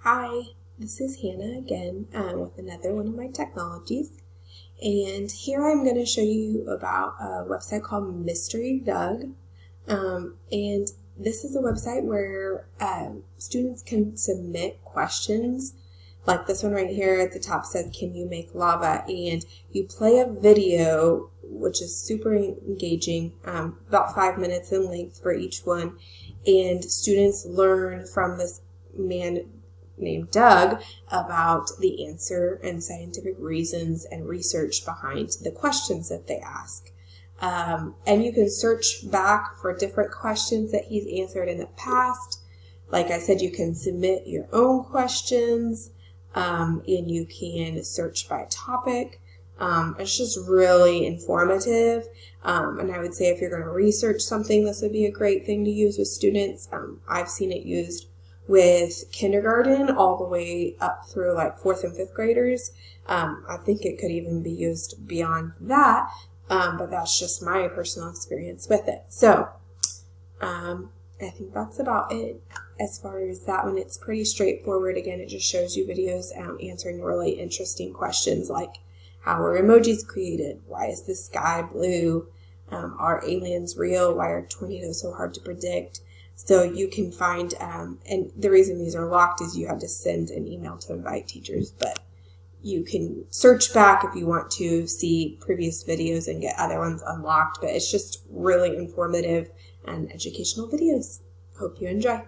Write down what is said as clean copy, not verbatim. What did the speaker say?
Hi, this is Hannah again with another one of my technologies. And here I'm going to show you about a website called Mystery Doug. And this is a website where students can submit questions. Like this one right here at the top says, "Can you make lava?" And you play a video, which is super engaging, about 5 minutes in length for each one. And students learn from this man named Doug about the answer and scientific reasons and research behind the questions that they ask. And you can search back for different questions that he's answered in the past. Like I said, you can submit your own questions, and you can search by topic. It's just really informative, and I would say if you're going to research something, this would be a great thing to use with students. I've seen it used with kindergarten all the way up through like 4th and 5th graders. I think it could even be used beyond that, but that's just my personal experience with it. So I think that's about it as far as that one. It's pretty straightforward. Again, it just shows you videos answering really interesting questions like, how are emojis created? Why is the sky blue? Are aliens real? Why are tornadoes so hard to predict? So you can find, and the reason these are locked is you have to send an email to invite teachers, but you can search back if you want to see previous videos and get other ones unlocked, but it's just really informative and educational videos. Hope you enjoy.